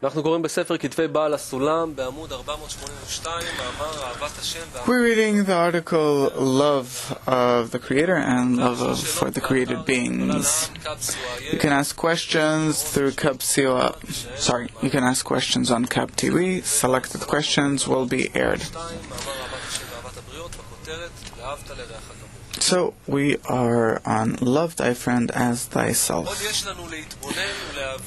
אנחנו קוראים בספר כתבי בעל הסולם בעמוד 482 מאמר אהבת השם. We're reading the article Love of the Creator and Love for the Created Beings. You can ask questions through you can ask questions on Kab TV. Selected questions will be aired. So we are on Love Thy Friend as Thyself.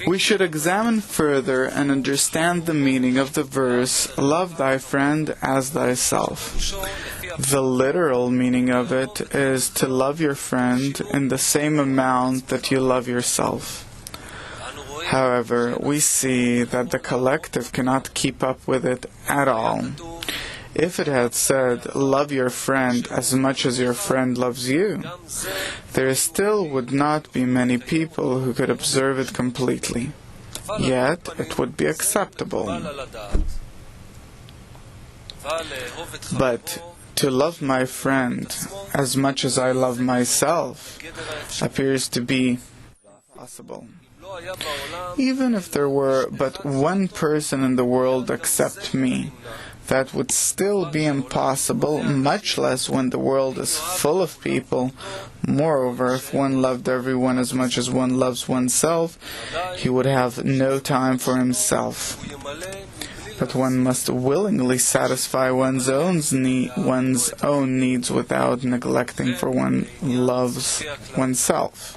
We should examine further and understand the meaning of the verse, Love Thy Friend as Thyself. The literal meaning of it is to love your friend in the same amount that you love yourself. However, we see that the collective cannot keep up with it at all. If it had said, love your friend as much as your friend loves you, there still would not be many people who could observe it completely. Yet, it would be acceptable. But to love my friend as much as I love myself appears to be possible. Even if there were but one person in the world except me, that would still be impossible, much less when the world is full of people. Moreover, if one loved everyone as much as one loves oneself, he would have no time for himself. But one must willingly satisfy one's own needs without neglecting for one loves oneself.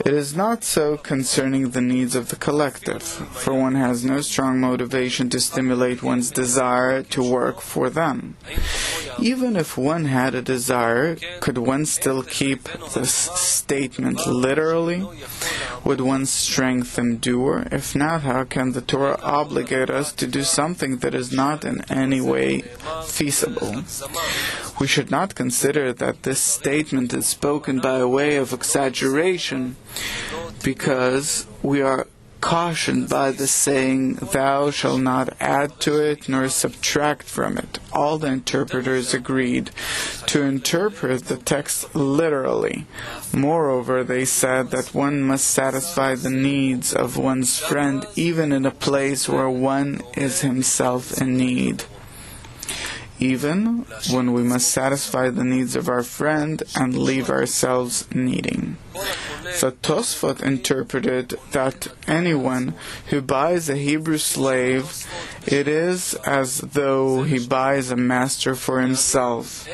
It is not so concerning the needs of the collective, for one has no strong motivation to stimulate one's desire to work for them. Even if one had a desire, could one still keep this statement literally? Would one's strength endure? If not, how can the Torah obligate us to do something that is not in any way feasible? We should not consider that this statement is spoken by way of exaggeration, because we are cautioned by the saying, thou shalt not add to it nor subtract from it. All the interpreters agreed to interpret the text literally. Moreover, they said that one must satisfy the needs of one's friend even in a place where one is himself in need. Even when we must satisfy the needs of our friend and leave ourselves needing. The Tosfot interpreted that anyone who buys a Hebrew slave, it is as though he buys a master for himself.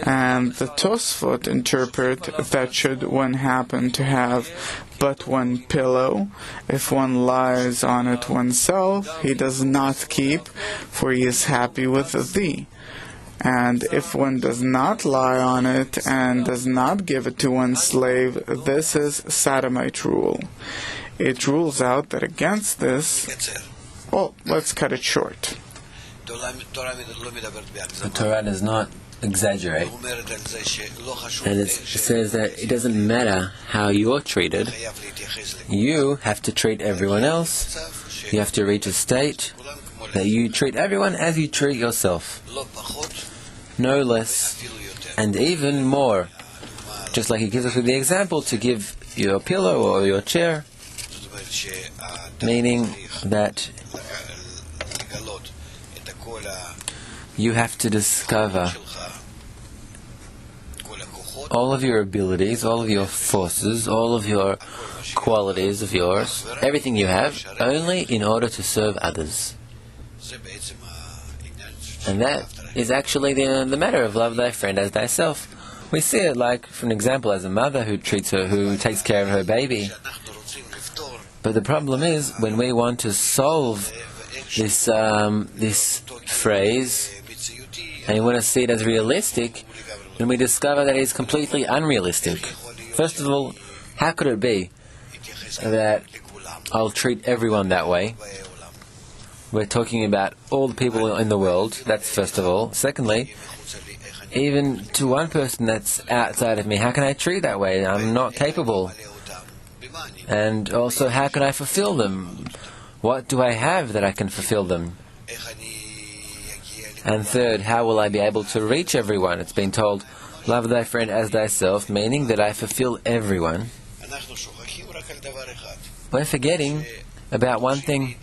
And the Tosfot interpret that should one happen to have but one pillow, if one lies on it oneself, he does not keep, for he is happy with thee. And if one does not lie on it and does not give it to one's slave, this is Sodomite rule. It rules out that against this, well, let's cut it short. The Torah does not exaggerate, and it says that it doesn't matter how you're treated, you have to treat everyone else. You have to reach a state that you treat everyone as you treat yourself. No less, and even more. Just like he gives us with the example to give your pillow or your chair, meaning that you have to discover all of your abilities, all of your forces, all of your qualities of yours, everything you have, only in order to serve others. And that is actually the matter of love thy friend as thyself. We see it like, for an example, as a mother who takes care of her baby. But the problem is, when we want to solve this phrase, and we want to see it as realistic, then we discover that it is completely unrealistic. First of all, how could it be that I'll treat everyone that way? We're talking about all the people in the world, that's first of all. Secondly, even to one person that's outside of me, how can I treat that way? I'm not capable. And also, how can I fulfill them? What do I have that I can fulfill them? And third, how will I be able to reach everyone? It's been told, love thy friend as thyself, meaning that I fulfill everyone. we're forgetting about one thing,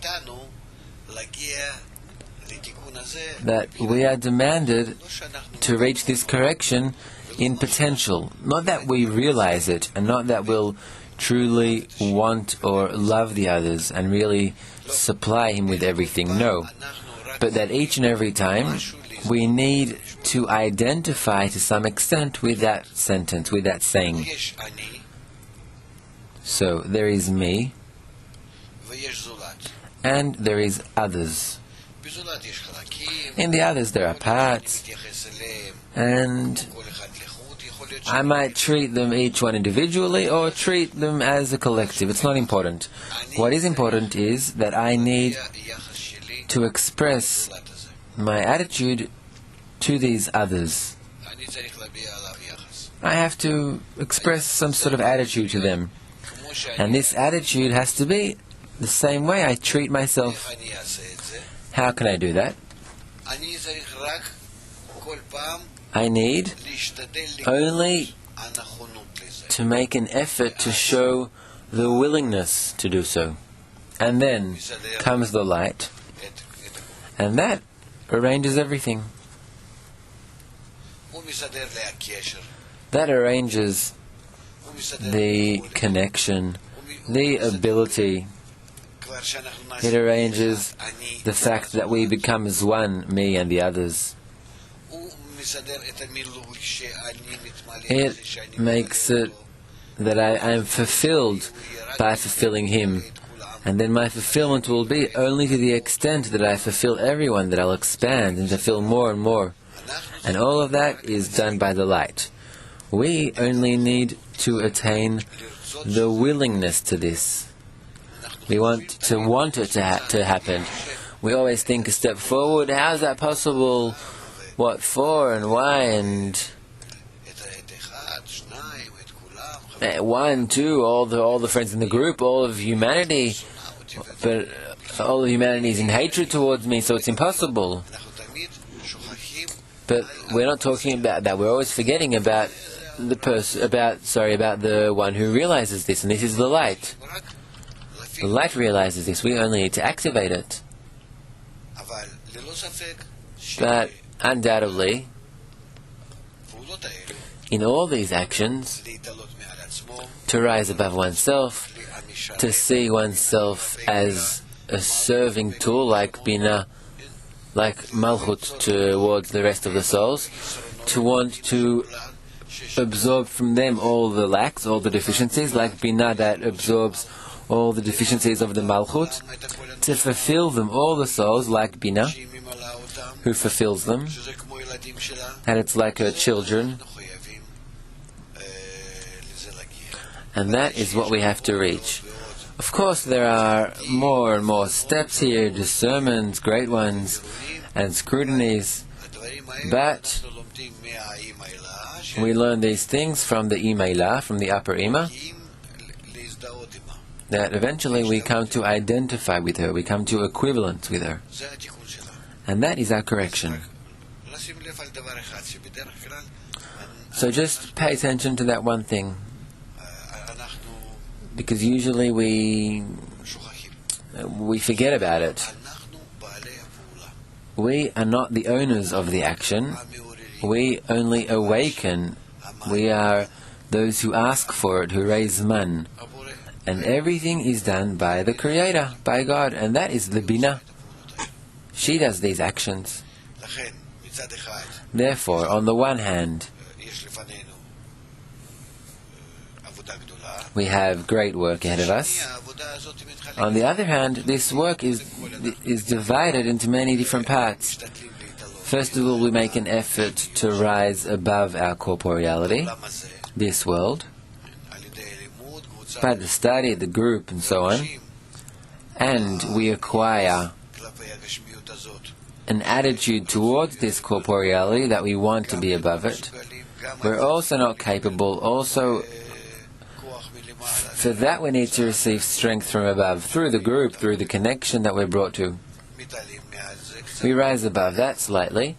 that we are demanded to reach this correction in potential. Not that we realize it, and not that we'll truly want or love the others and really supply him with everything, no. But that each and every time we need to identify to some extent with that sentence, with that saying. So there is me, and there is others. In the others there are parts, and I might treat them each one individually or treat them as a collective. It's not important. What is important is that I need to express my attitude to these others. I have to express some sort of attitude to them. And this attitude has to be the same way I treat myself. How can I do that? I need only to make an effort to show the willingness to do so. And then comes the light, and that arranges everything. That arranges the connection, the ability. It arranges the fact that we become as one, me and the others. It makes it that I am fulfilled by fulfilling him. And then my fulfillment will be only to the extent that I fulfill everyone, that I'll expand and fulfill more and more. And all of that is done by the light. We only need to attain the willingness to this. We want it to happen. We always think a step forward. How is that possible? What for and why? And 1, 2, all the friends in the group, all of humanity. But all of humanity is in hatred towards me, so it's impossible. But we're not talking about that. We're always forgetting about about the one who realizes this, and this is the light. The light realizes this. We only need to activate it. But undoubtedly, in all these actions, to rise above oneself, to see oneself as a serving tool like Bina, like Malchut towards the rest of the souls, to want to absorb from them all the lacks, all the deficiencies, like Bina that absorbs all the deficiencies of the Malchut, to fulfill them, all the souls, like Bina, who fulfills them, and it's like her children. And that is what we have to reach. Of course, there are more and more steps here, discernments, great ones, and scrutinies, but we learn these things from the Imailah, from the upper Ima, that eventually we come to identify with her, we come to equivalence with her. And that is our correction. So just pay attention to that one thing, because usually we forget about it. We are not the owners of the action. We only awaken. We are those who ask for it, who raise man. And everything is done by the Creator, by God, and that is the Bina. She does these actions. Therefore, on the one hand, we have great work ahead of us. On the other hand, this work is divided into many different parts. First of all, we make an effort to rise above our corporeality, this world, by the study, the group, and so on. And we acquire an attitude towards this corporeality that we want to be above it. We're also not capable, also for that we need to receive strength from above, through the group, through the connection that we're brought to. We rise above that slightly.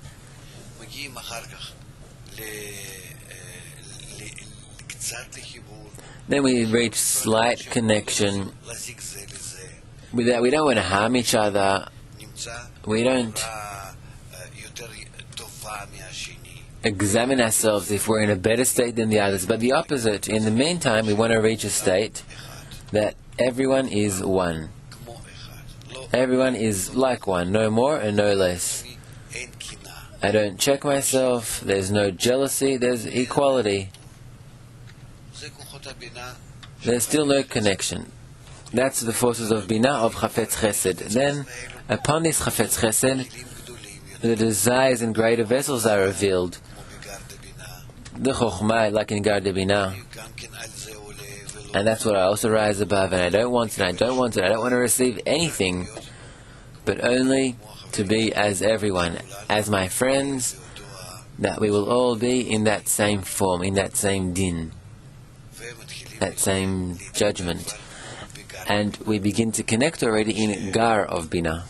Then we reach slight connection. With that, we don't want to harm each other. We don't examine ourselves if we're in a better state than the others, but the opposite. In the meantime, we want to reach a state that everyone is one. Everyone is like one, no more and no less. I don't check myself, there's no jealousy, there's equality. There's still no connection. That's the forces of Binah, of Chafetz Chesed. Then, upon this Chafetz Chesed, the desires in greater vessels are revealed. The Chokhmah, like in Gar de Binah. And that's what I also rise above, and I don't want it, I don't want it, I don't want to receive anything, but only to be as everyone, as my friends, that we will all be in that same form, in that same din, that same judgment. And we begin to connect already in Gar of Binah.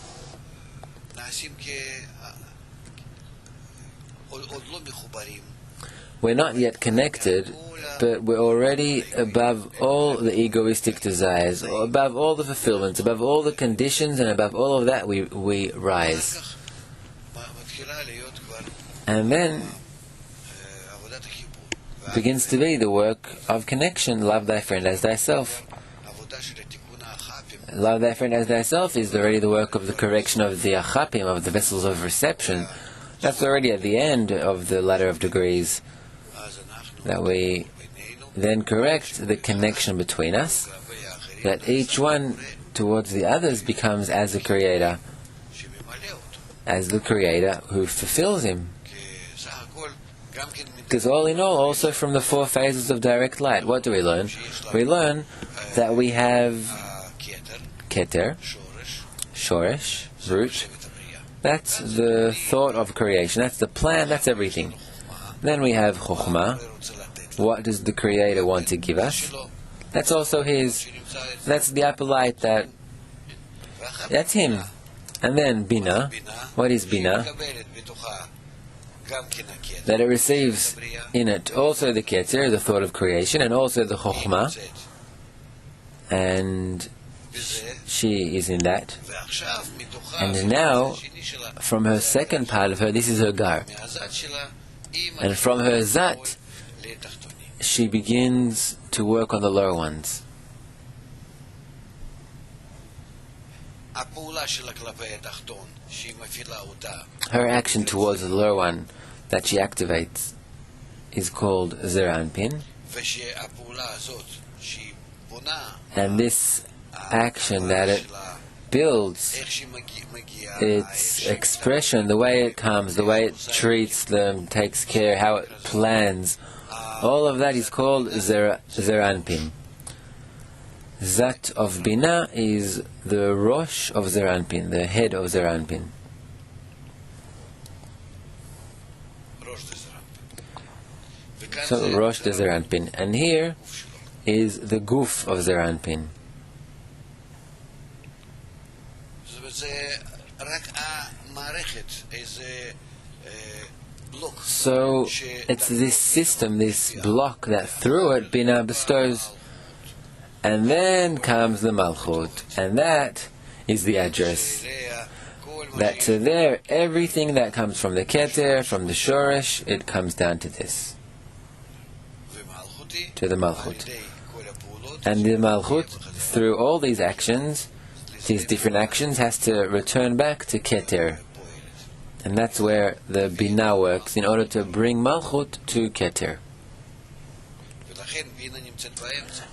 We're not yet connected, but we're already above all the egoistic desires, or above all the fulfillments, above all the conditions, and above all of that we rise. And then begins to be the work of connection. Love thy friend as thyself. Love thy friend as thyself is already the work of the correction of the achapim, of the vessels of reception. That's already at the end of the ladder of degrees, that we then correct the connection between us, that each one towards the others becomes as the Creator who fulfills him. Because all in all, also from the 4 phases of direct light, what do we learn? We learn that we have Keter, Shoresh, root. That's the thought of creation, that's the plan, that's everything. Then we have Chokhmah. What does the Creator want to give us? That's also His. That's the upper light, that's Him. And then Binah. What is Binah? That it receives in it also the Keter, the thought of creation, and also the Chokhmah. And she is in that. And now, from her second part of her, this is her Gar. And from her Zat, she begins to work on the lower ones. Her action towards the lower one that she activates is called Zeranpin. And this action that it builds, its expression, the way it comes, the way it treats them, takes care, how it plans, all of that is called Zeranpin. Zat of Binah is the Rosh of Zeranpin, the head of Zeranpin. So Rosh de Zeranpin. And here is the Guf of Zeranpin. So it's this system, this block that through it Binah bestows. And then comes the Malchut, and that is the address. That to there, everything that comes from the Keter, from the Shoresh, it comes down to this, to the Malchut. And the Malchut, through all these actions, these different actions, has to return back to Keter. And that's where the Binah works, in order to bring Malchut to Keter.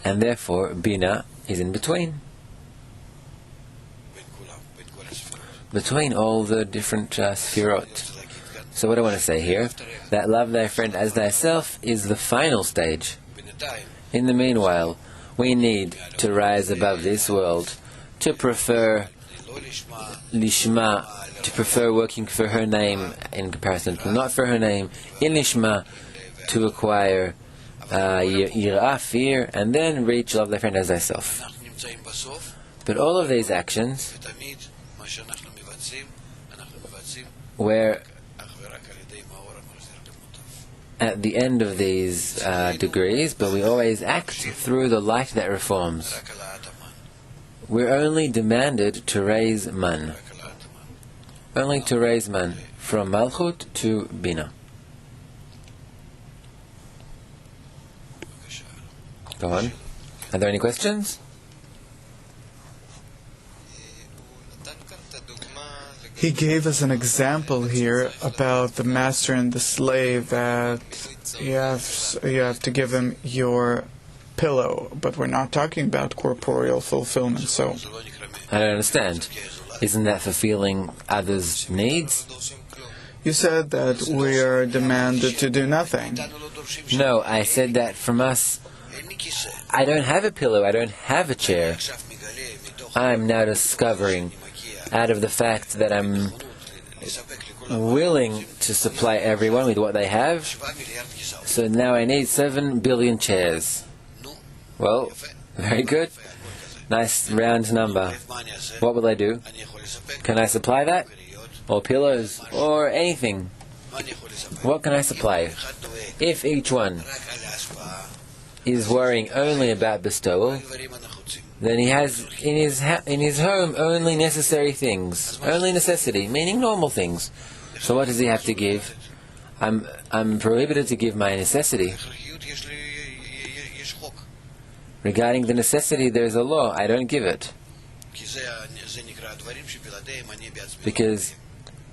And therefore, Binah is in between. Between all the different Sfirot. So what I want to say here, that love thy friend as thyself is the final stage. In the meanwhile, we need to rise above this world, to prefer Lishma, to prefer working for her name in comparison to not for her name, in Lishma, to acquire Yirah, fear, and then reach love thy friend as thyself. But all of these actions, where at the end of these degrees, but we always act through the light that reforms. We're only demanded to raise man. Only to raise man, from Malchut to Bina. Go on. Are there any questions? He gave us an example here about the master and the slave, that you have to give him your pillow, but we're not talking about corporeal fulfillment, so... I don't understand. Isn't that fulfilling others' needs? You said that we are demanded to do nothing. No, I said that from us. I don't have a pillow, I don't have a chair. I'm now discovering, out of the fact that I'm willing to supply everyone with what they have, so now I need 7 billion chairs. Well, very good. Nice round number. What will I do? Can I supply that? Or pillows? Or anything? What can I supply? If each one is worrying only about bestowal, then he has in his home only necessary things, only necessity, meaning normal things. So what does he have to give? I'm prohibited to give my necessity. Regarding the necessity, there is a law. I don't give it. Because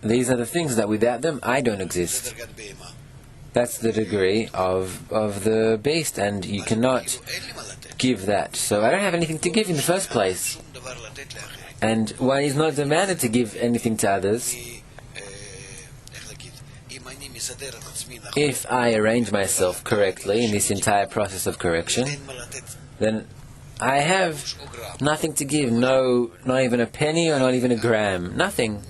these are the things that without them, I don't exist. That's the degree of the beast, and you cannot give that. So I don't have anything to give in the first place. And one is not demanded to give anything to others. If I arrange myself correctly in this entire process of correction, then I have nothing to give, not even a penny or not even a gram, nothing.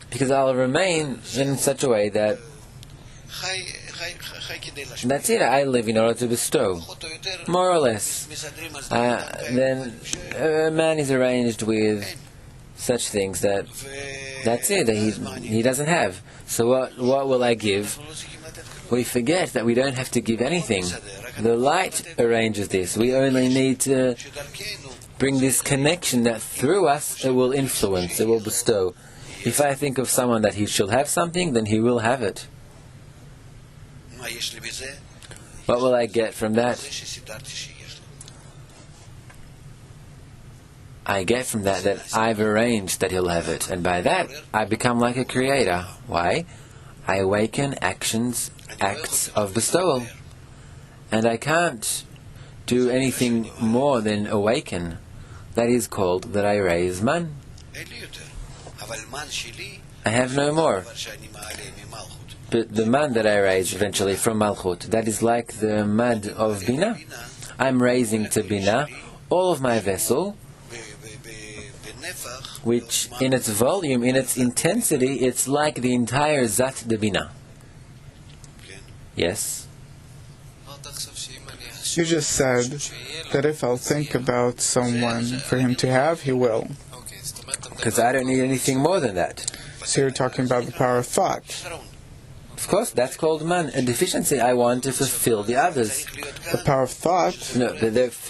Because I'll remain in such a way that that's it, I live in order to bestow, more or less. Then a man is arranged with such things that's it, that he doesn't have. So what will I give? We forget that we don't have to give anything. The light arranges this. We only need to bring this connection that through us it will influence, it will bestow. If I think of someone that he shall have something, then he will have it. What will I get from that? I get from that I've arranged that he'll have it, and by that I become like a creator. Why? I awaken acts of bestowal, and I can't do anything more than awaken. That is called that I raise man. I have no more. But the man that I raise eventually from Malchut, that is like the mad of Bina. I'm raising to Bina all of my vessel, which in its volume, in its intensity, it's like the entire Zat de Bina. Yes? You just said that if I'll think about someone for him to have, he will. Because I don't need anything more than that. So you're talking about the power of thought. Of course, that's called man, a deficiency. I want to fulfill the others. The power of thought? No,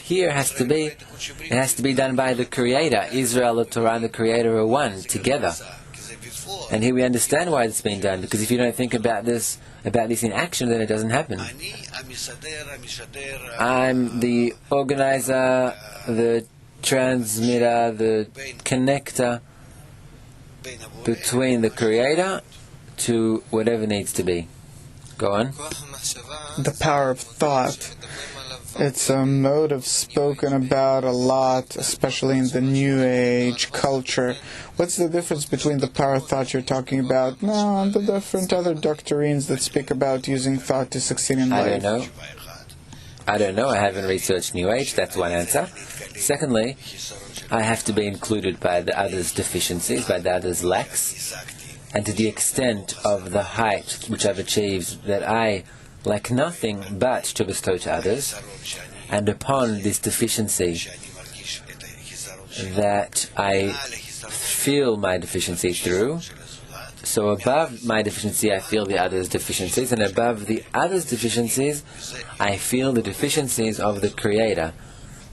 here it has to be done by the Creator. Israel, the Torah, and the Creator are one, together. And here we understand why it's being done, because if you don't think about this in action, then it doesn't happen. I'm the organizer, the transmitter, the connector between the Creator to whatever needs to be. Go on. The power of thought. It's a motive spoken about a lot, especially in the New Age culture. What's the difference between the power of thought you're talking about now and the different other doctrines that speak about using thought to succeed in life? I don't know. I haven't researched New Age. That's one answer. Secondly, I have to be included by the others' deficiencies, by the others' lacks. And to the extent of the height which I've achieved, that I lack nothing but to bestow to others, and upon this deficiency that I feel my deficiency through, So above my deficiency, I feel the other's deficiencies, and above the other's deficiencies, I feel the deficiencies of the Creator.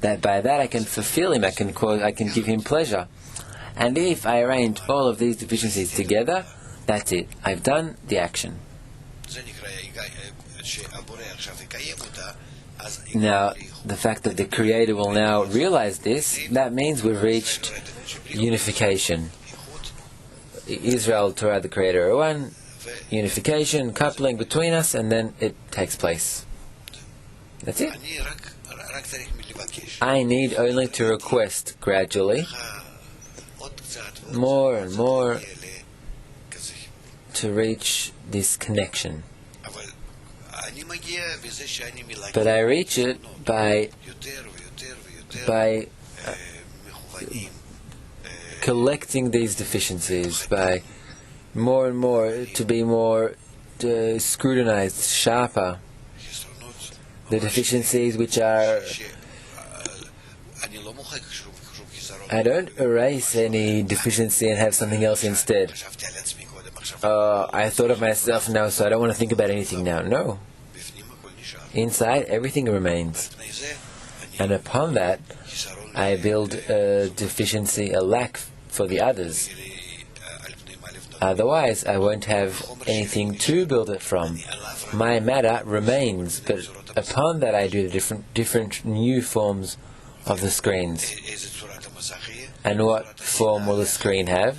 That by that I can fulfill him, I can give him pleasure. And if I arrange all of these deficiencies together, that's it. I've done the action. Now, the fact that the Creator will now realize this, that means we've reached unification. Israel, Torah, the Creator are one, unification, coupling between us, and then it takes place. That's it. I need only to request gradually, more and more, to reach this connection. But I reach it by collecting these deficiencies, by more and more to be more scrutinized, sharper. The deficiencies which are... I don't erase any deficiency and have something else instead. I thought of myself now, so I don't want to think about anything now. No. Inside, everything remains. And upon that, I build a deficiency, a lack for the others. Otherwise, I won't have anything to build it from. My matter remains, but upon that I do the different new forms of the screens. And what form will the screen have?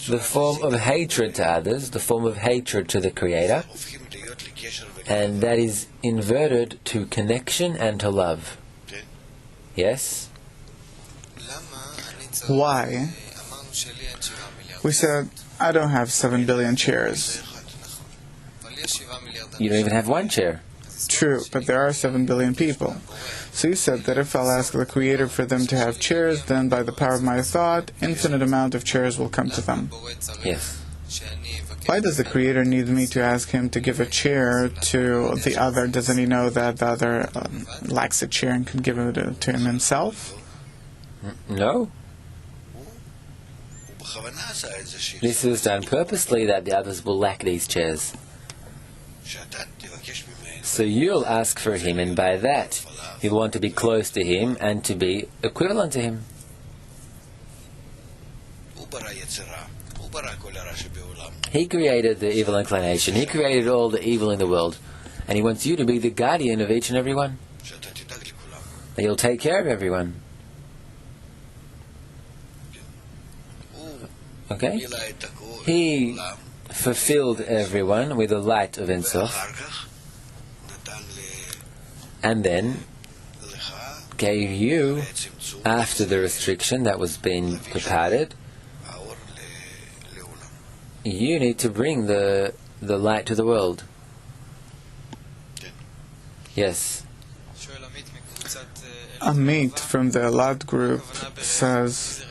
The form of hatred to others, the form of hatred to the Creator, and that is inverted to connection and to love. Yes? Why? We said, I don't have 7 billion chairs. You don't even have one chair. True, but there are 7 billion people. So you said that if I'll ask the Creator for them to have chairs, then by the power of my thought, infinite amount of chairs will come to them. Yes. Why does the Creator need me to ask him to give a chair to the other? Doesn't he know that the other lacks a chair and can give it to him himself? No. This was done purposely that the others will lack these chairs. So you'll ask for him, and by that you'll want to be close to him and to be equivalent to him. He created the evil inclination. He created all the evil in the world. And he wants you to be the guardian of each and every one. That you'll take care of everyone. Okay? He fulfilled everyone with the light of Ein Sof, and then gave you, after the restriction that was being departed, you need to bring the light to the world. Yes. Amit from the Elad group says,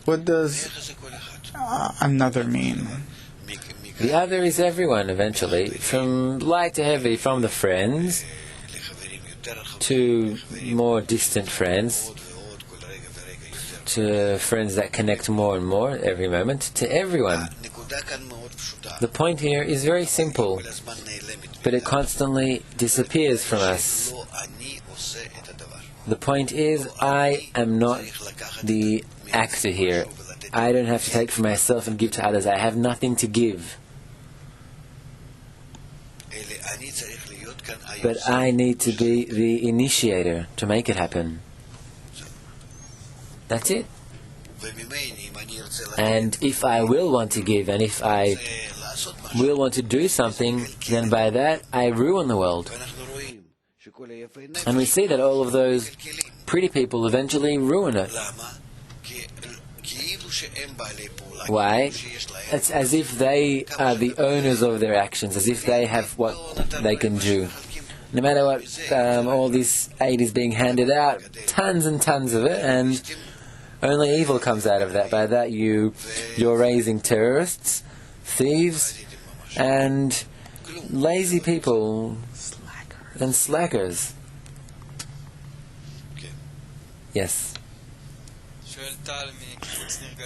what does another mean? The other is everyone eventually, from light to heavy, from the friends to more distant friends, to friends that connect more and more every moment, to everyone. The point here is very simple, but it constantly disappears from us. The point is, I am not the actor here. I don't have to take for myself and give to others. I have nothing to give. But I need to be the initiator to make it happen. That's it. And if I will want to give, and if I will want to do something, then by that I ruin the world. And we see that all of those pretty people eventually ruin it. Why? It's as if they are the owners of their actions, as if they have what they can do. No matter what, all this aid is being handed out, tons and tons of it, and only evil comes out of that. By that you're raising terrorists, thieves, and lazy people, and slackers. Yes.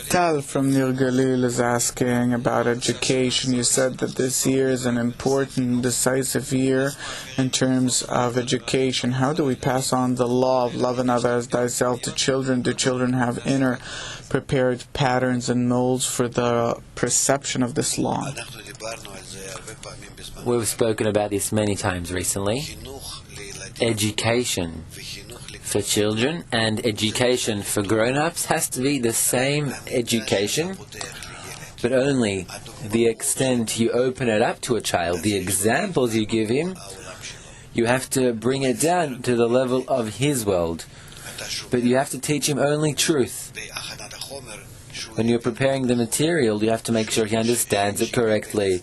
Tal from Nir Galil is asking about education. You said that this year is an important, decisive year in terms of education. How do we pass on the law of love another as thyself to children? Do children have inner prepared patterns and molds for the perception of this law? We've spoken about this many times recently. Education for children and education for grown-ups has to be the same education, but only the extent you open it up to a child, the examples you give him, you have to bring it down to the level of his world. But you have to teach him only truth. When you're preparing the material, you have to make sure he understands it correctly.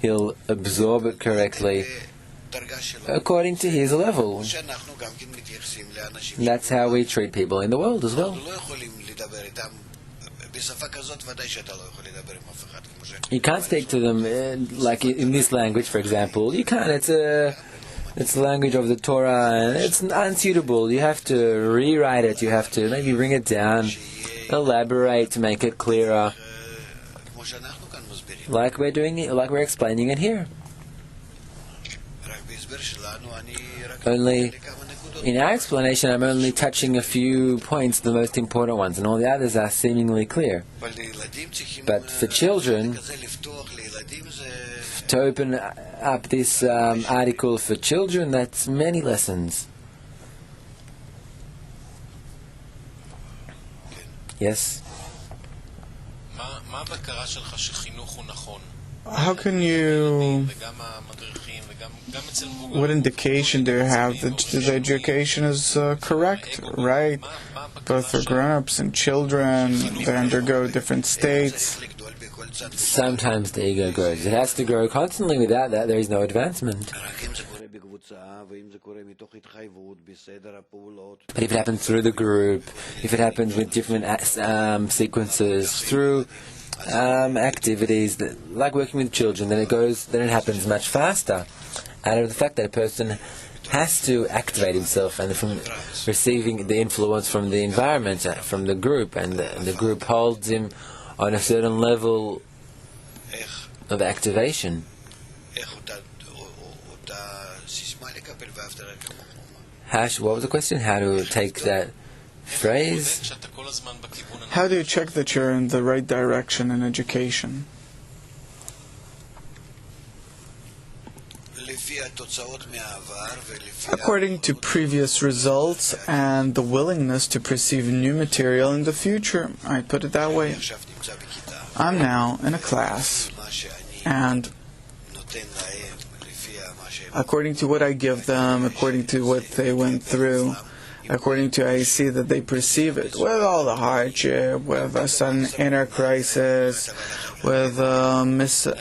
He'll absorb it correctly according to his level. That's how we treat people in the world as well. You can't speak to them like in this language, for example. You can't. It's the language of the Torah, and it's unsuitable. You have to rewrite it. You have to maybe bring it down, elaborate to make it clearer, like we're doing it, like we're explaining it here. Only in our explanation, I'm only touching a few points, the most important ones, and all the others are seemingly clear. But for children, to open up this article for children, that's many lessons. Yes? How can you... What indication do you have that the education is correct, right? Both for grown-ups and children, they undergo different states. Sometimes the ego grows. It has to grow constantly. Without that, there is no advancement. But if it happens through the group, if it happens with different sequences, through activities like working with children, then it happens much faster. Out of the fact that a person has to activate himself and from receiving the influence from the environment, from the group, and the group holds him on a certain level of activation. What was the question? How to take that phrase? How do you check that you're in the right direction in education? According to previous results and the willingness to perceive new material in the future, I put it that way. I'm now in a class, and according to what I give them, according to what they went through, according to I see that they perceive it, with all the hardship, with a sudden inner crisis, with a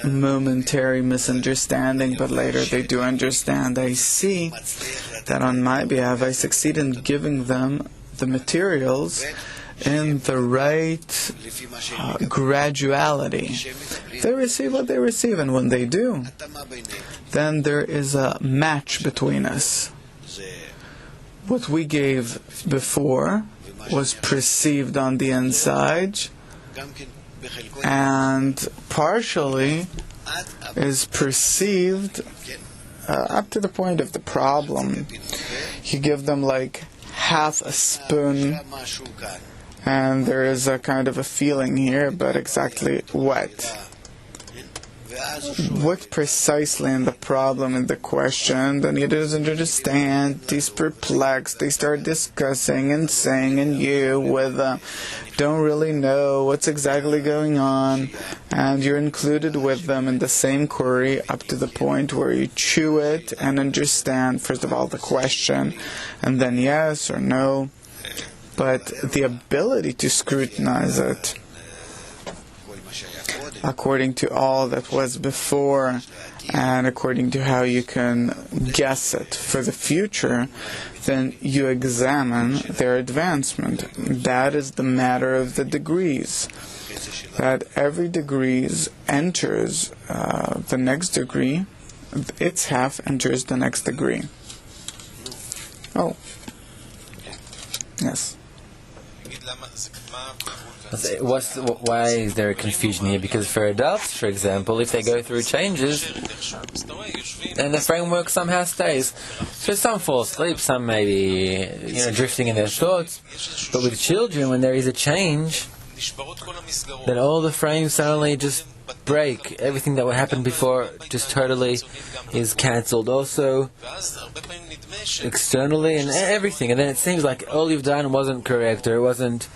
momentary misunderstanding, but later they do understand. I see that on my behalf I succeed in giving them the materials in the right graduality. They receive what they receive, and when they do, then there is a match between us. What we gave before was perceived on the inside, and partially is perceived up to the point of the problem. You give them like half a spoon, and there is a kind of a feeling here, but exactly what? What precisely in the problem, in the question, then he doesn't understand, he's perplexed, they start discussing and saying, and you with don't really know what's exactly going on, and you're included with them in the same query up to the point where you chew it and understand, first of all, the question, and then yes or no, but the ability to scrutinize it according to all that was before and according to how you can guess it for the future, then you examine their advancement. That is the matter of the degrees. That every degree enters the next degree, its half enters the next degree. Oh. Yes. Why is there a confusion here? Because for adults, for example, if they go through changes, then the framework somehow stays. So some fall asleep, some maybe drifting in their thoughts. But with children, when there is a change, then all the frames suddenly just break. Everything that would happen before just totally is cancelled. Also, externally and everything. And then it seems like all you've done wasn't correct, or it wasn't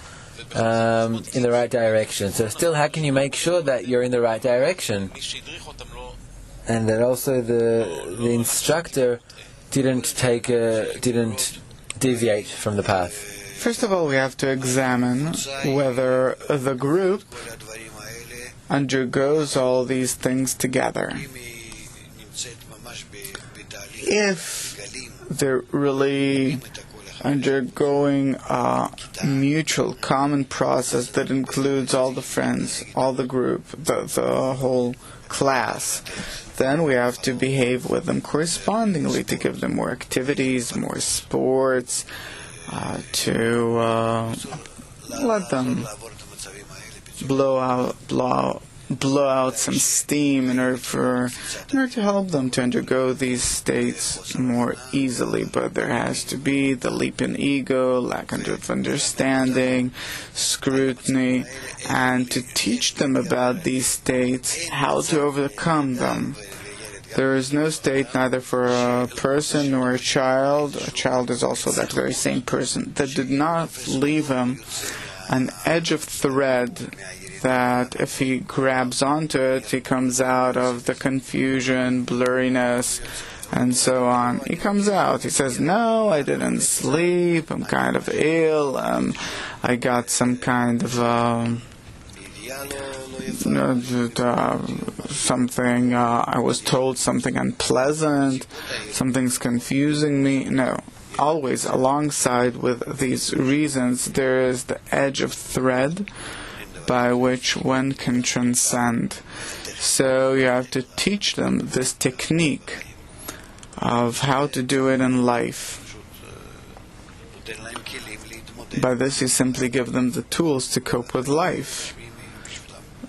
in the right direction. So still, how can you make sure that you're in the right direction? And that also the instructor didn't deviate from the path. First of all, we have to examine whether the group undergoes all these things together. If they're really undergoing a mutual common process that includes all the friends, all the group, the whole class, then we have to behave with them correspondingly, to give them more activities, more sports, to let them blow out some steam in order to help them to undergo these states more easily. But there has to be the leap in ego, lack of understanding, scrutiny, and to teach them about these states, how to overcome them. There is no state, neither for a person nor a child. A child is also that very same person, that did not leave him an edge of thread that if he grabs onto it, he comes out of the confusion, blurriness, and so on. He comes out. He says, no, I didn't sleep. I'm kind of ill. I got some kind of something. I was told something unpleasant. Something's confusing me. No. Always alongside with these reasons, there is the edge of thread by which one can transcend. So you have to teach them this technique of how to do it in life. By this you simply give them the tools to cope with life.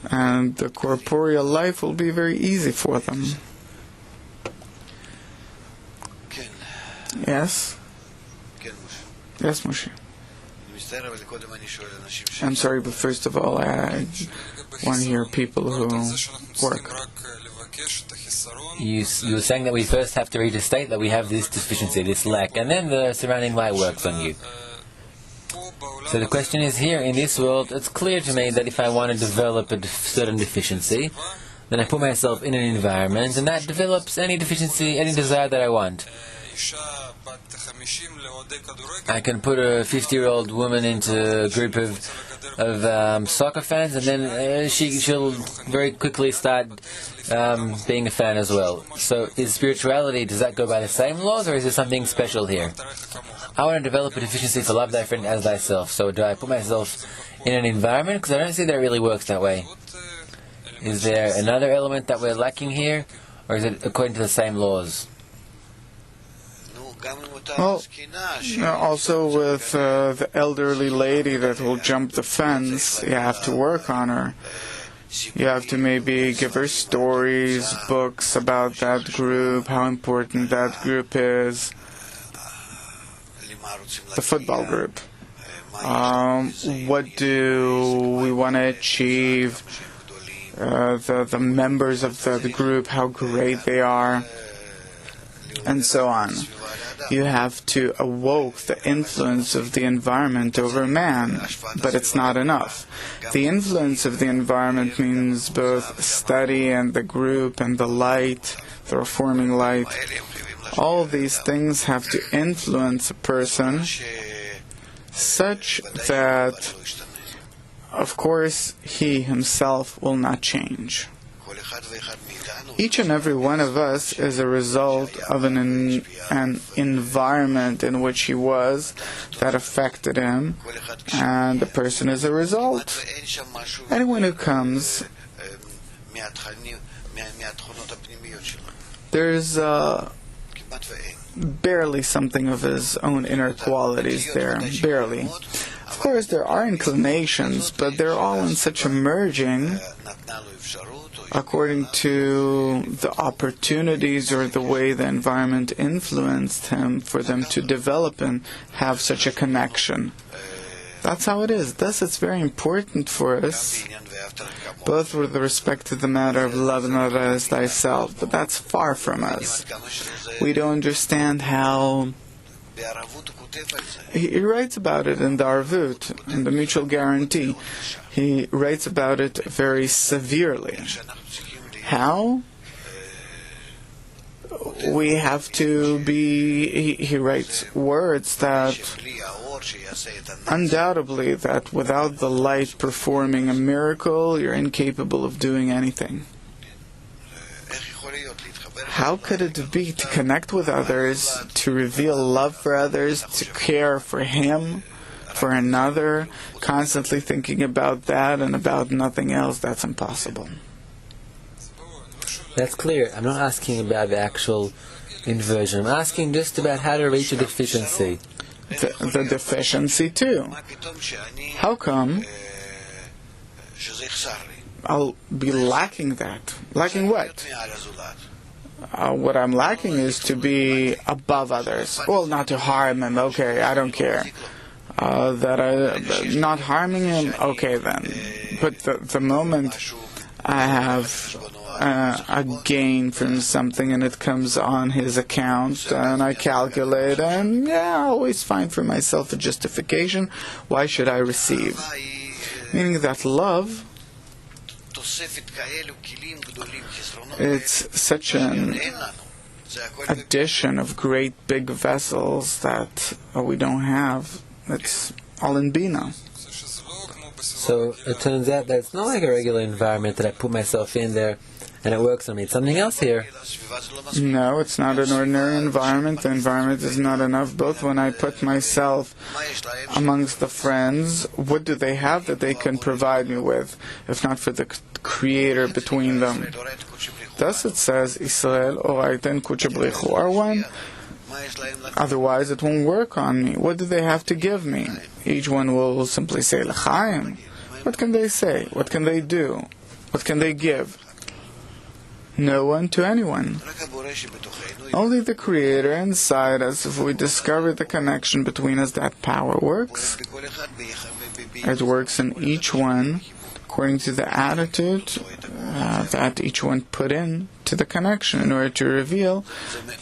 And the corporeal life will be very easy for them. Yes? Yes, Moshe. I'm sorry, but first of all, I want to hear people who work. You were saying that we first have to reach a state that we have this deficiency, this lack, and then the surrounding light works on you. So the question is, here in this world, it's clear to me that if I want to develop a certain deficiency, then I put myself in an environment, and that develops any deficiency, any desire that I want. I can put a 50-year-old woman into a group of soccer fans, and then she'll very quickly start being a fan as well. So is spirituality, does that go by the same laws, or is there something special here? I want to develop a deficiency for love thy friend as thyself. So do I put myself in an environment? Because I don't see that it really works that way. Is there another element that we're lacking here, or is it according to the same laws? Well, also with the elderly lady that will jump the fence, you have to work on her. You have to maybe give her stories, books about that group, how important that group is. The football group. What do we want to achieve? The members of the group, how great they are, and so on. You have to evoke the influence of the environment over man, but it's not enough. The influence of the environment means both study and the group and the light, the reforming light. All of these things have to influence a person such that, of course, he himself will not change. Each and every one of us is a result of an environment in which he was that affected him, and the person is a result. Anyone who comes, there's barely something of his own inner qualities there, barely. Of course, there are inclinations, but they're all in such a merging according to the opportunities or the way the environment influenced him for them to develop and have such a connection. That's how it is. Thus, it's very important for us, both with respect to the matter of love and love as thyself, but that's far from us. We don't understand how. He writes about it in the Arvut, in the mutual guarantee. He writes about it very severely. How? We have to be, he writes words that undoubtedly that without the light performing a miracle, you're incapable of doing anything. How could it be to connect with others, to reveal love for others, to care for him, for another, constantly thinking about that and about nothing else? That's impossible. That's clear. I'm not asking about the actual inversion. I'm asking just about how to reach a deficiency. The deficiency too. How come I'll be lacking that? Lacking what? What I'm lacking is to be above others. Well, not to harm them. Okay, I don't care. Not harming him. Okay, then. But the moment I have a gain from something and it comes on his account and I calculate and I always find for myself a justification. Why should I receive? Meaning that love, it's such an addition of great big vessels that we don't have. It's all in Bina. So it turns out that it's not like a regular environment that I put myself in there and it works on me. It's something else here. No, it's not an ordinary environment. The environment is not enough. Both when I put myself amongst the friends, what do they have that they can provide me with, if not for the Creator between them? Thus it says, Israel, Oraiten Kuchabrichu are one. Otherwise it won't work on me. What do they have to give me? Each one will simply say, L'chaim. What can they say? What can they do? What can they give? No one to anyone. Only the Creator inside us. If we discover the connection between us, that power works. It works in each one according to the attitude that each one put in to the connection in order to reveal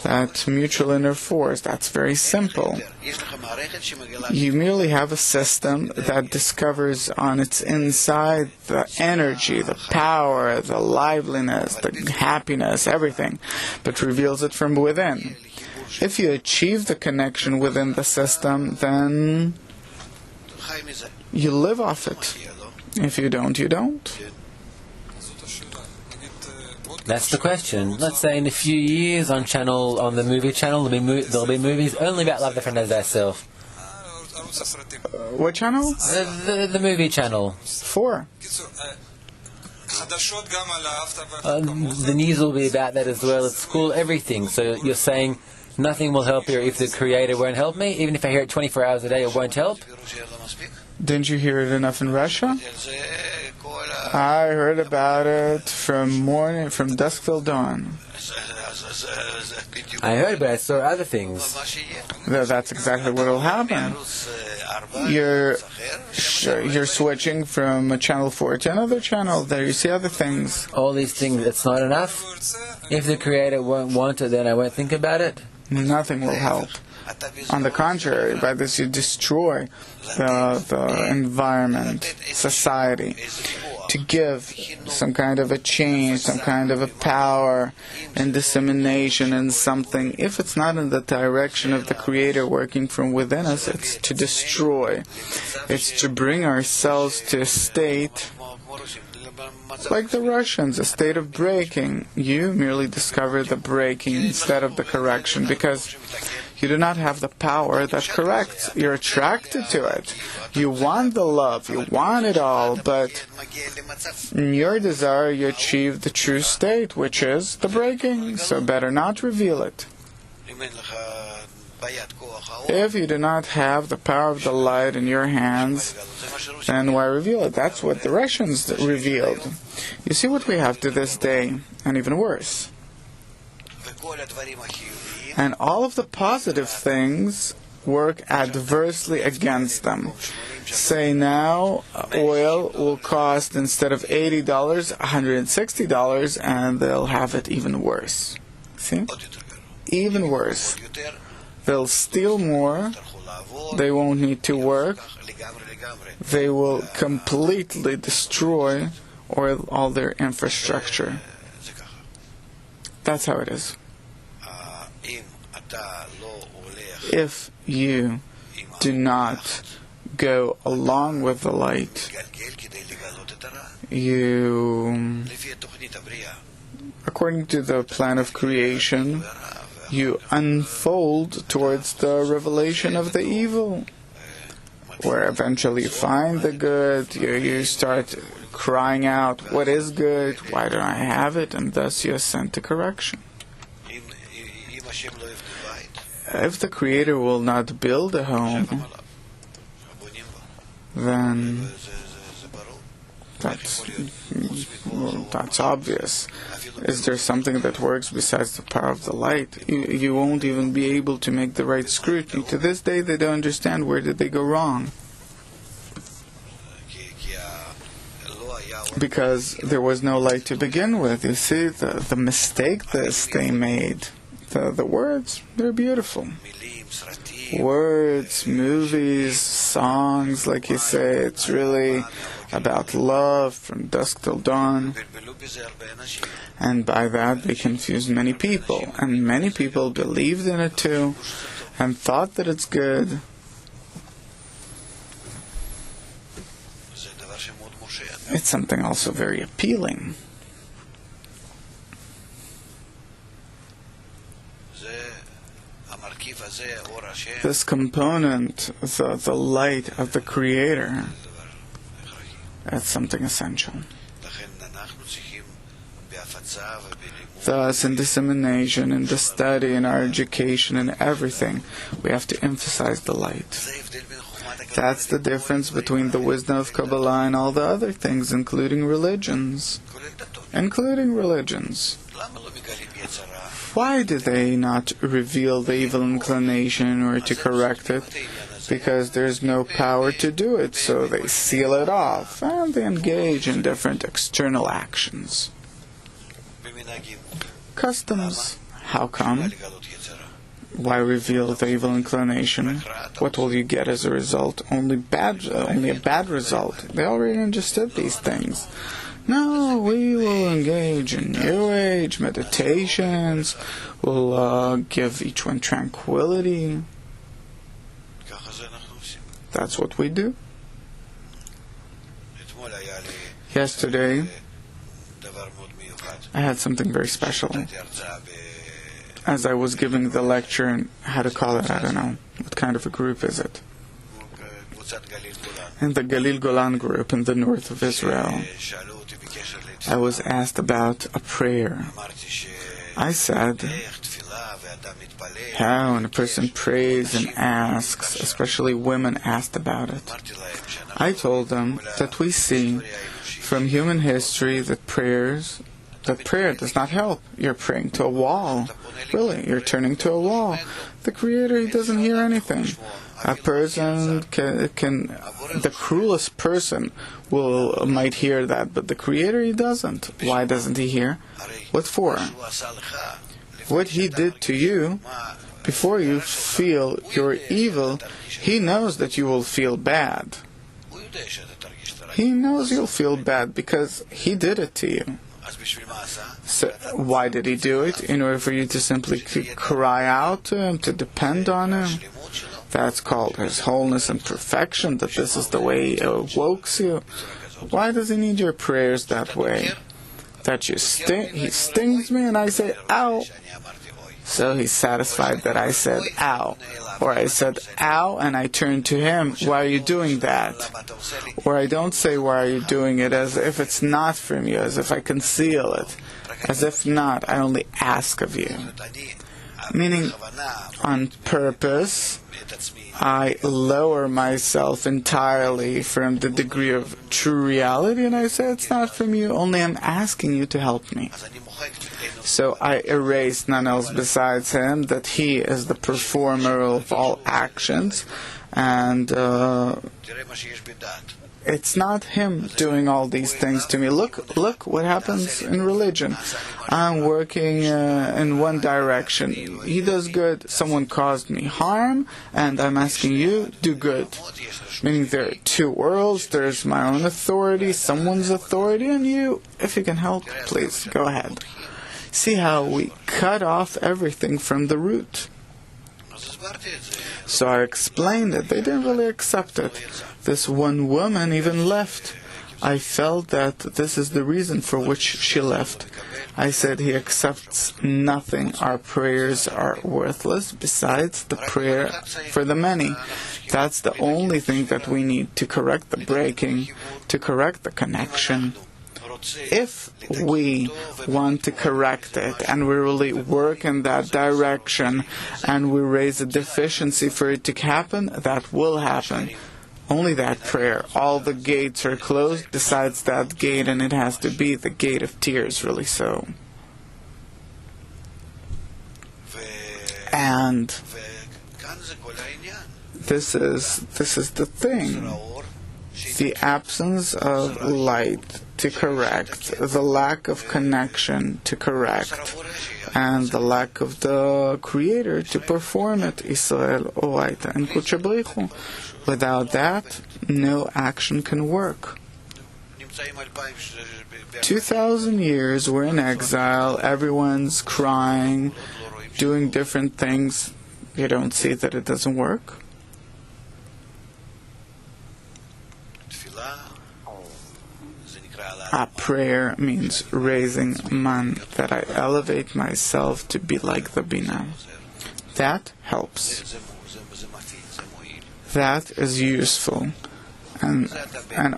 that mutual inner force. That's very simple. You merely have a system that discovers on its inside the energy, the power, the liveliness, the happiness, everything, but reveals it from within. If you achieve the connection within the system, then you live off it. If you don't, you don't. That's the question. Let's say in a few years on the movie channel, there'll be movies only about love the friend as thyself. What channel? The movie channel. 4. The news will be about that as well at school, everything. So you're saying nothing will help you if the Creator won't help me? Even if I hear it 24 hours a day, it won't help? Didn't you hear it enough in Russia? I heard about it from dusk till dawn. I heard, but I saw other things. That's exactly what will happen. You're switching from channel 4 to another channel. There you see other things. All these things, it's not enough? If the Creator won't want it, then I won't think about it? Nothing will help. On the contrary, by this you destroy the environment, society. To give some kind of a change, some kind of a power and dissemination in something, if it's not in the direction of the Creator working from within us, it's to destroy. It's to bring ourselves to a state like the Russians, a state of breaking. You merely discover the breaking instead of the correction, because you do not have the power that corrects. You're attracted to it. You want the love. You want it all. But in your desire, you achieve the true state, which is the breaking. So better not reveal it. If you do not have the power of the light in your hands, then why reveal it? That's what the Russians revealed. You see what we have to this day, and even worse. And all of the positive things work adversely against them. Say now, oil will cost, instead of $80, $160, and they'll have it even worse. See? Even worse. They'll steal more, they won't need to work, they will completely destroy all their infrastructure. That's how it is. If you do not go along with the light, you, according to the plan of creation, you unfold towards the revelation of the evil, where eventually you find the good, you start crying out, what is good, why don't I have it, and thus you ascend to correction. If the Creator will not build a home, then that's obvious. Is there something that works besides the power of the light? You won't even be able to make the right scrutiny. To this day, they don't understand where did they go wrong. Because there was no light to begin with. You see, the mistake they made. The words, they're beautiful. Words, movies, songs, like you say, it's really about love from dusk till dawn. And by that they confused many people. And many people believed in it too, and thought that it's good. It's something also very appealing. This component, the light of the Creator, that's something essential. Thus, in dissemination, in the study, in our education, in everything, we have to emphasize the light. That's the difference between the wisdom of Kabbalah and all the other things, including religions. Why do they not reveal the evil inclination in order to correct it? Because there's no power to do it, so they seal it off, and they engage in different external actions. Customs. How come? Why reveal the evil inclination? What will you get as a result? Only a bad result. They already understood these things. No, we will engage in New Age meditations. We'll give each one tranquility. That's what we do. Yesterday, I had something very special. As I was giving the lecture, how to call it, I don't know. What kind of a group is it? In the Galil Golan group in the north of Israel, I was asked about a prayer. I said, how when a person prays and asks, especially women asked about it. I told them that we see from human history that prayer does not help. You're praying to a wall. Really, you're turning to a wall. The Creator, He doesn't hear anything. A person the cruelest person might hear that, but the Creator, He doesn't. Why doesn't He hear? What for? What He did to you, before you feel your evil, He knows that you will feel bad. He knows you'll feel bad because He did it to you. So why did He do it? In order for you to simply cry out to Him, to depend on Him. That's called His wholeness and perfection, that this is the way He evokes you. Why does He need your prayers that way? That He stings me and I say, ow. So He's satisfied that I said, ow. Or I said, ow, and I turn to Him, why are you doing that? Or I don't say, why are you doing it, as if it's not from you, as if I conceal it. As if not, I only ask of you. Meaning, on purpose, I lower myself entirely from the degree of true reality, and I say, it's not from you, only I'm asking you to help me. So I erase none else besides him, that he is the performer of all actions, and it's not him doing all these things to me. Look what happens in religion. I'm working in one direction. He does good. Someone caused me harm, and I'm asking you, do good. Meaning there are two worlds. There's my own authority, someone's authority, and you, if you can help, please, go ahead. See how we cut off everything from the root. So I explained it. They didn't really accept it. This one woman even left. I felt that this is the reason for which she left. I said, he accepts nothing. Our prayers are worthless besides the prayer for the many. That's the only thing that we need to correct the breaking, to correct the connection. If we want to correct it and we really work in that direction and we raise a deficiency for it to happen, that will happen. Only that prayer. All the gates are closed besides that gate, and it has to be the gate of tears, really so. And this is the thing. The absence of light to correct, the lack of connection to correct, and the lack of the Creator to perform it. Israel, Oraita, and Kuchabrichu. Without that, no action can work. 2,000 years we're in exile, everyone's crying, doing different things. You don't see that it doesn't work? A prayer means raising man, that I elevate myself to be like the Bina. That helps. That is useful. And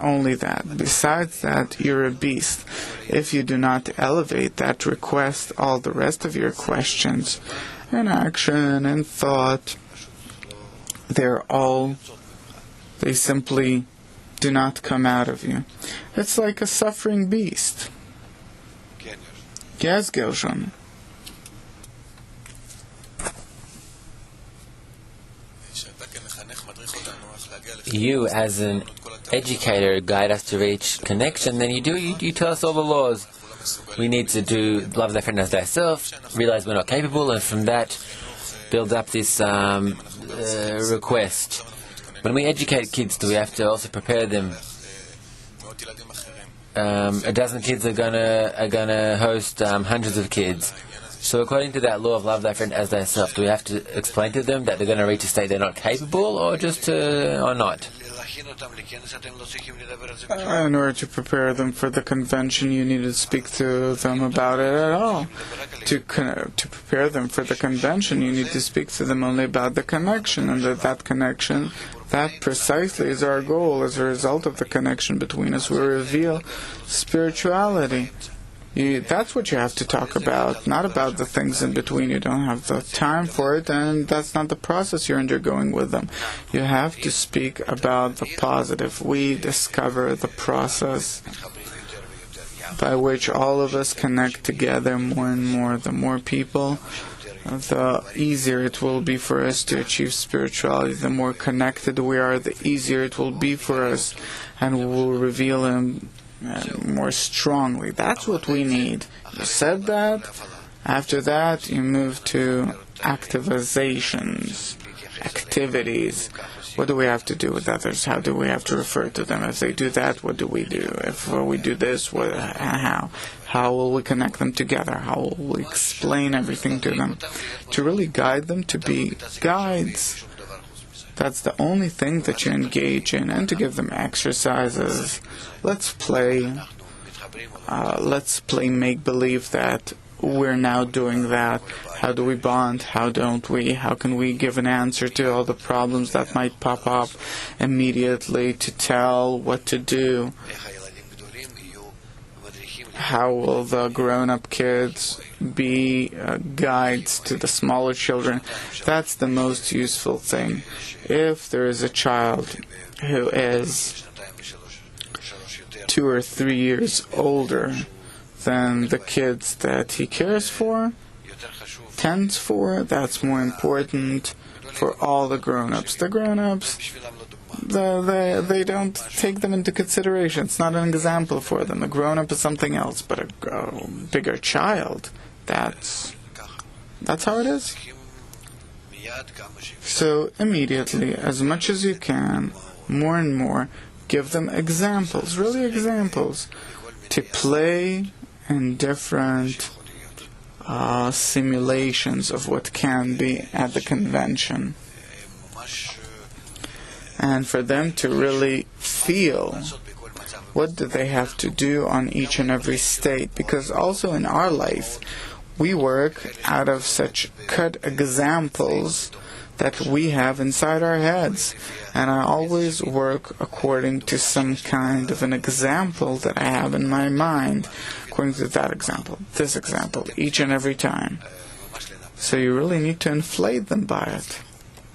only that. Besides that, you're a beast. If you do not elevate that request, all the rest of your questions, and action and thought, they simply do not come out of you. It's like a suffering beast. Yes, Gershon. You, as an educator, guide us to reach connection, then you tell us all the laws. We need to love thy friend as thyself, realize we're not capable, and from that build up this request. When we educate kids, do we have to also prepare them? A dozen kids are gonna host hundreds of kids. So according to that law of love thy friend as thyself, do we have to explain to them that they're going to reach a state they're not capable, or not? In order to prepare them for the convention, you need to speak to them about it at all. To prepare them for the convention, you need to speak to them only about the connection, and that connection, that precisely is our goal. As a result of the connection between us, we reveal spirituality. That's what you have to talk about, not about the things in between. You don't have the time for it, and that's not the process you're undergoing with them. You have to speak about the positive. We discover the process by which all of us connect together more and more. The more people, the easier it will be for us to achieve spirituality. The more connected we are, the easier it will be for us, and we will reveal Him more strongly. That's what we need. You said that. After that, you move to activities. What do we have to do with others? How do we have to refer to them? If they do that, what do we do? If we do this, how? How will we connect them together? How will we explain everything to them? To really guide them to be guides. That's the only thing that you engage in, and to give them exercises. Let's play make-believe that we're now doing that. How do we bond? How don't we? How can we give an answer to all the problems that might pop up immediately, to tell what to do? how will the grown-up kids be guides to the smaller children? That's the most useful thing. If there is a child who is 2 or 3 years older than the kids that he cares for, tends for, that's more important for all the grown-ups. The grown-ups, they don't take them into consideration. It's not an example for them. A grown-up is something else, but a bigger child, that's how it is. So immediately, as much as you can, more and more, give them examples, really examples, to play in different simulations of what can be at the convention. And for them to really feel what do they have to do on each and every state. Because also in our life, we work out of such cut examples that we have inside our heads. And I always work according to some kind of an example that I have in my mind, according to that example, this example, each and every time. So you really need to inflate them by it.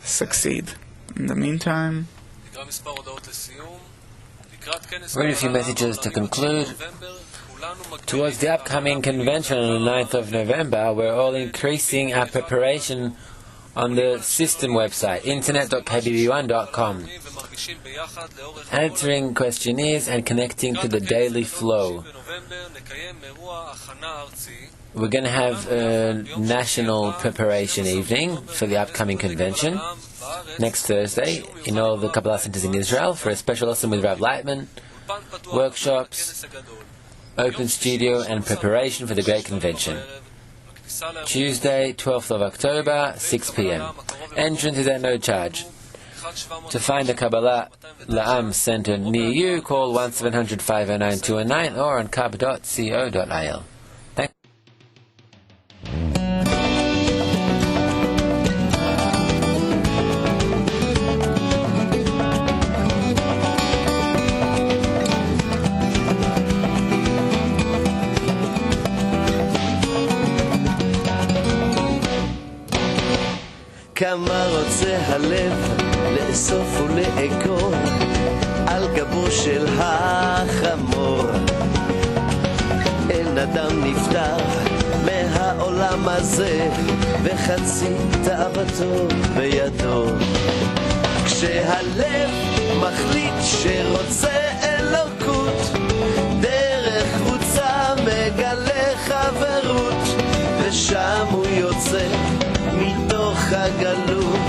Succeed. In the meantime, read a few messages to conclude. Towards the upcoming convention on the 9th of November, we're all increasing our preparation on the system website, internet.kbb1.com, answering questionnaires and connecting to the daily flow. We're going to have a national preparation evening for the upcoming convention next Thursday in all the Kabbalah centers in Israel for a special lesson with Rav Lightman, workshops, open studio and preparation for the great convention. Tuesday, 12th of October, 6 p.m. Entrance is at no charge. To find the Kabbalah La'am Center near you, call 1-700-509-219 or on kab.co.il. Thank כמה רוצה הלב לאסוף ולאגור על גבו של החמור. אין אדם נפטר מהעולם הזה וחצי תאוותו בידו. כשהלב מחליט שרוצה אלוקות, דרך קבוצה מגלה חברות, ושם הוא יוצא מתוך הגלות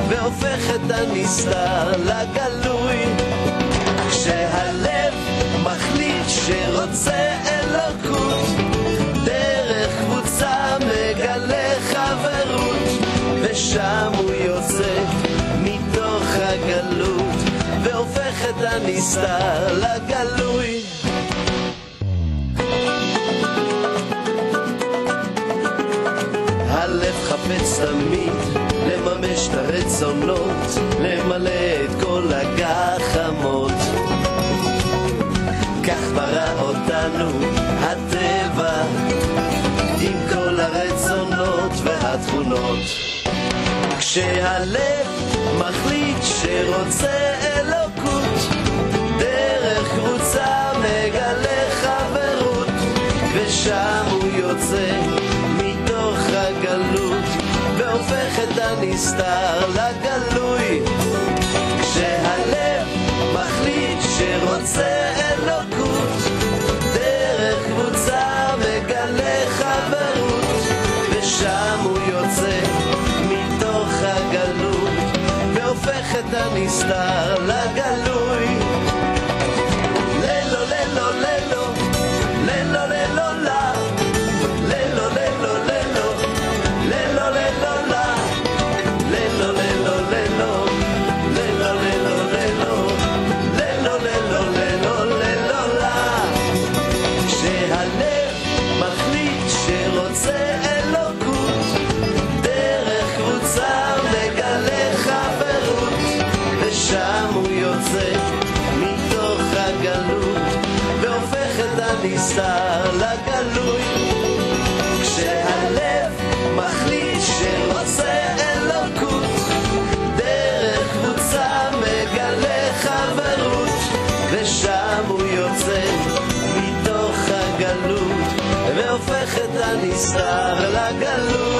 והופך את הנסתר לגלוי. כשהלב מחליט שרוצה אלוקות, דרך קבוצה מגלה חברות, ושם הוא יוצא מתוך הגלות והופך את הנסתר לגלוי. הלב חפץ תמיד לממש את הרצונות, למלא את כל הגחמות. כך ברא אותנו הטבע עם כל הרצונות והתכונות. כשהלב מחליט שרוצה אלוקות, דרך קבוצה מגלה חברות, ושם הוא יוצא מתוך הגלות והופך את הנסתר לגלוי. כשהלב מחליט שרוצה אלוקות, דרך קבוצה מגלה חברות, ושם הוא יוצא מתוך הגלות והופך את הנסתר לגלוי. לילו לילו לילו לילו לילו לה, לילו לילו לילו לילו לילו לה, לילו לילו לילו לילו לילו לילו לילו לילו לילו לה. כשהלב מחליט שרוצה אלוקות, דרך קבוצה מגלה חברות, ושם הוא יוצא מתוך הגלות והופך את הנסתר הנסתר לגלוי. כשהלב מחליט שרוצה אלוקות, דרך קבוצה מגלה חברות, ושם הוא יוצא מתוך הגלות והופך את הנסתר לגלוי.